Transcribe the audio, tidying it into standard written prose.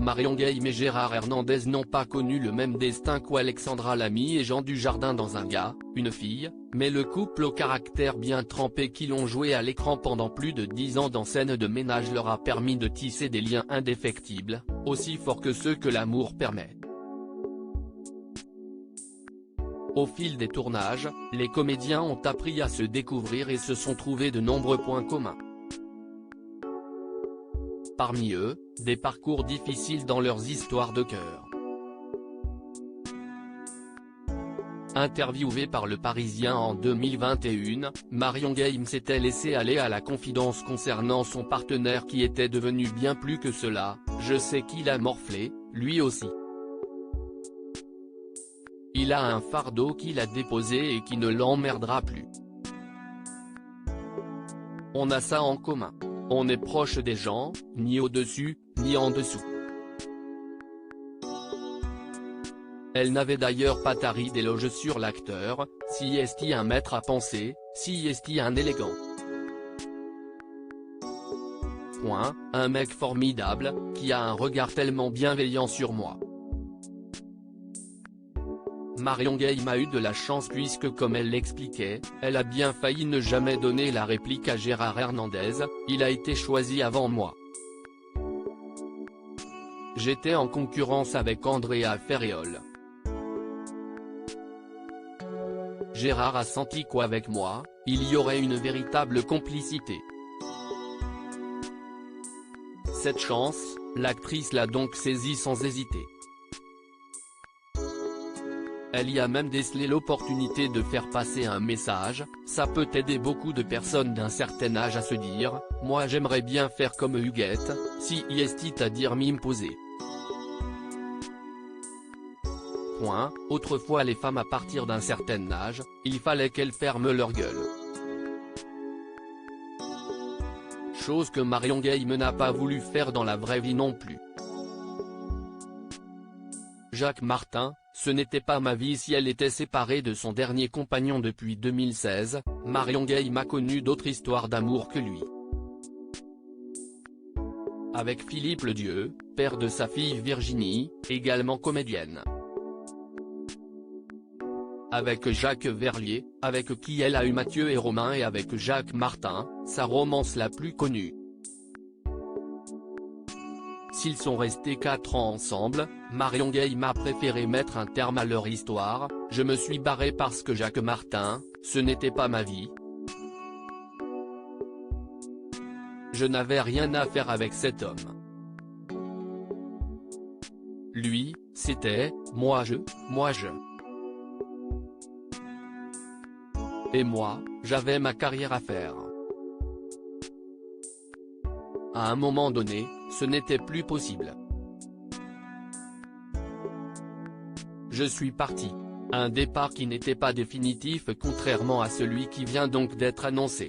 Marion Guilhem et Gérard Hernandez n'ont pas connu le même destin qu'Alexandra Lamy et Jean Dujardin dans Un gars, une fille, mais le couple au caractère bien trempé qui l'ont joué à l'écran pendant plus de 10 ans dans Scène de ménage leur a permis de tisser des liens indéfectibles, aussi forts que ceux que l'amour permet. Au fil des tournages, les comédiens ont appris à se découvrir et se sont trouvés de nombreux points communs. Parmi eux, des parcours difficiles dans leurs histoires de cœur. Interviewée par Le Parisien en 2021, Marion Guilhem s'était laissée aller à la confidence concernant son partenaire qui était devenu bien plus que cela. Je sais qu'il a morflé, lui aussi. Il a un fardeau qu'il a déposé et qui ne l'emmerdera plus. On a ça en commun. On est proche des gens, ni au-dessus, ni en dessous. Elle n'avait d'ailleurs pas tari d'éloges sur l'acteur, si est-il un maître à penser, si est-il un élégant. Un mec formidable, qui a un regard tellement bienveillant sur moi. Marion Guilhem a eu de la chance puisque comme elle l'expliquait, elle a bien failli ne jamais donner la réplique à Gérard Hernandez, il a été choisi avant moi. J'étais en concurrence avec Andrea Ferriol. Gérard a senti qu'avec moi, il y aurait une véritable complicité. Cette chance, l'actrice l'a donc saisie sans hésiter. Elle y a même décelé l'opportunité de faire passer un message, ça peut aider beaucoup de personnes d'un certain âge à se dire, moi j'aimerais bien faire comme Huguette, si est à dire m'imposer. Autrefois les femmes à partir d'un certain âge, il fallait qu'elles ferment leur gueule. Chose que Marion Guilhem n'a pas voulu faire dans la vraie vie non plus. Jacques Martin, ce n'était pas ma vie si elle était séparée de son dernier compagnon depuis 2016, Marion Guilhem a connu d'autres histoires d'amour que lui. Avec Philippe Ledieu, père de sa fille Virginie, également comédienne. Avec Jacques Verlier, avec qui elle a eu Mathieu et Romain et avec Jacques Martin, sa romance la plus connue. S'ils sont restés 4 ans ensemble, Marion Guilhem a préféré mettre un terme à leur histoire, je me suis barré parce que Jacques Martin, ce n'était pas ma vie. Je n'avais rien à faire avec cet homme. Lui, c'était, moi je. Et moi, j'avais ma carrière à faire. À un moment donné, ce n'était plus possible. Je suis parti. Un départ qui n'était pas définitif contrairement à celui qui vient donc d'être annoncé.